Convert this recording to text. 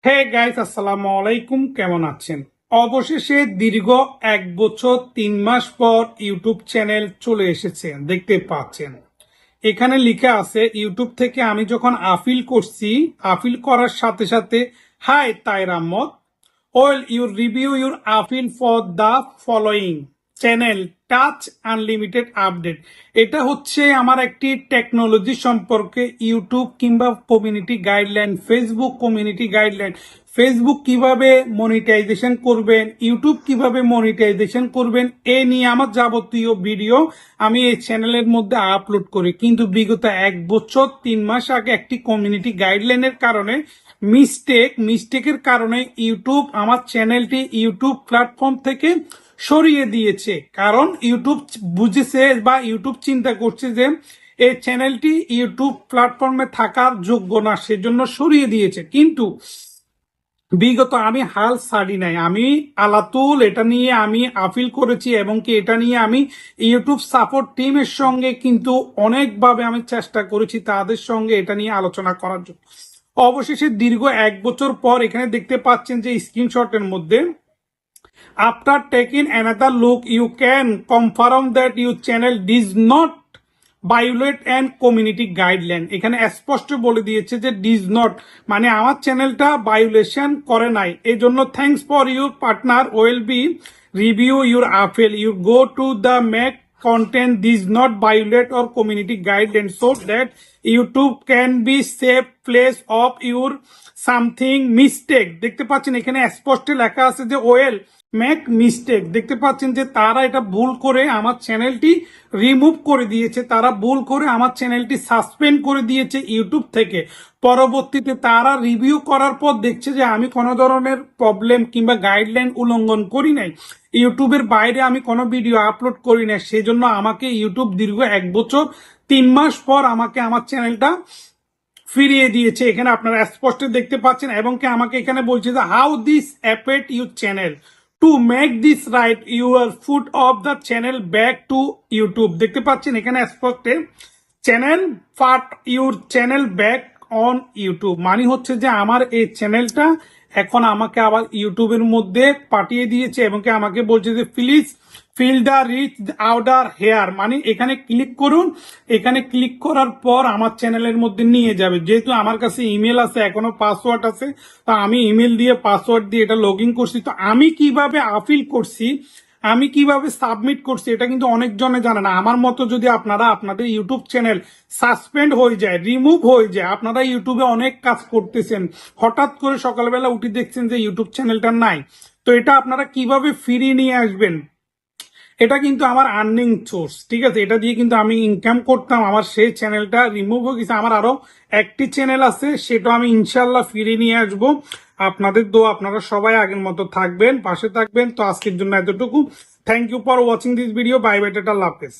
Hey guys, আসসালামু আলাইকুম। কেমন আছেন? অবশেষে দীর্ঘ 1 বছর 3 মাস পর ইউটিউব চ্যানেল চলে এসেছে, দেখতে পাচ্ছেন। এখানে লিখা আছে ইউটিউব থেকে আমি যখন আপিল করছি, আপিল করার সাথে সাথে hi Tahir Ahmad, well your review your appeal for the following channel Touch Unlimited update. এটা হচ্ছে আমার একটি টেকনোলজি সম্পর্কে ইউটিউব কিংবা community guideline, Facebook community guideline, Facebook কিভাবে মনিটাইজেশন করবেন, ইউটিউব কিভাবে মনিটাইজেশন করবেন, এ নিয়ে আমার যাবতীয় ভিডিও আমি এই চ্যানেলের মধ্যে আপলোড করি। কিন্তু বিগত 1 বছর 3 মাস আগে একটি কমিউনিটি গাইডলাইনের কারণে মিস্টেকের কারণে ইউটিউব আমার চ্যানেলটি ইউটিউব প্ল্যাটফর্ম থেকে সরিয়ে দিয়েছে। কারণ ইউটিউব বুঝেছে বা ইউটিউব চিন্তা করছে যে এই চ্যানেলটি ইউটিউব প্ল্যাটফর্মে থাকার যোগ্য না, সেজন্য সরিয়ে দিয়েছে। কিন্তু বিগত আমি হাল ছাড়ি নাই, আমি আলাতুল এটা নিয়ে আমি আপিল করেছি এবং কি এটা নিয়ে আমি ইউটিউব সাপোর্ট টিমের সঙ্গে কিন্তু অনেকভাবে আমি চেষ্টা করেছি তাদের সঙ্গে এটা নিয়ে আলোচনা করার জন্য। অবশেষে দীর্ঘ 1 বছর পর এখানে দেখতে পাচ্ছেন যে স্ক্রিনশটের মধ্যে, after taking another look you can confirm that your channel does not violate and community guideline. এখানে স্পষ্ট বলে দিয়েছে যে ডিজ নট মানে আমার চ্যানেলটা ভায়োলেশন করে নাই। এই জন্য thanks for your partner well be review your appeal you go to the make content does not violate or community guidelines so that YouTube can be safe place of your something mistake। দেখতে পাচ্ছেন এখানে স্পষ্ট লেখা আছে যে well make mistake. দেখতে পাচ্ছেন যে তারা এটা ভুল করে আমার চ্যানেলটি রিমুভ করে দিয়েছে, তারা ভুল করে আমার চ্যানেলটি সাসপেন্ড করে দিয়েছে ইউটিউব থেকে। পরবর্তীতে তারা রিভিউ করার পর দেখছে যে আমি কোনো ধরনের প্রবলেম কিংবা গাইডলাইন উল্লঙ্ঘন করি নাই, ইউটিউবের বাইরে আমি কোনো ভিডিও আপলোড করি না। সেজন্য আমাকে ইউটিউব দীর্ঘ 1 বছর 3 মাস পর আমাকে আমার চ্যানেলটা ফিরিয়ে দিয়েছে। এখানে আপনারা স্পষ্ট দেখতে পাচ্ছেন এবং কি আমাকে এখানে বলছে যে how this affect your channel to make this right your foot of the channel back to YouTube. দেখতে পাচ্ছেন এখানে স্পষ্ট channel part your channel back on YouTube, মানে হচ্ছে যে আমার এই চ্যানেলটা এখন আমাকে আবার ইউটিউবের মধ্যে পাঠিয়ে দিয়েছে এবং কি আমাকে বলছে যে please fill the reach outer here, মানে এখানে ক্লিক করুন। এখানে ক্লিক করার পর আমার চ্যানেলের মধ্যে নিয়ে যাবে। যেহেতু আমার কাছে ইমেল আছে, এখনো পাসওয়ার্ড আছে, তো আমি ইমেল দিয়ে পাসওয়ার্ড দিয়ে এটা লগ ইন করছি। তো আমি কিভাবে আপিল করছি, আমি কিভাবে সাবমিট করছি, এটা কিন্তু অনেকজনে জানে না। আমার মতো যদি আপনারা আপনাদের ইউটিউব চ্যানেল সাসপেন্ড হয়ে যায়, রিমুভ হয়ে যায়, আপনারা ইউটিউবে অনেক কাজ করতেছেন, হঠাৎ করে সকালবেলা উঠে দেখছেন যে ইউটিউব চ্যানেলটা নাই, তো এটা আপনারা কিভাবে ফিরিয়ে নিয়ে আসবেন? এটা কিন্তু আমার আর্নিং সোর্স, ঠিক আছে, এটা দিয়ে কিন্তু আমি ইনকাম করতাম। আমার সেই চ্যানেলটা রিমুভ হয়ে গেছে, আমার আরো একটি চ্যানেল আছে, সেটা আমি ইনশাল্লাহ ফিরিয়ে নিয়ে আসবো। আপনাদের দোয়া, আপনারা সবাই আগের মতো থাকবেন, পাশে থাকবেন। তো আজকের জন্য এতটুকু। Thank you for watching this video. Bye bye, tata, আল্লাহ হাফেজ।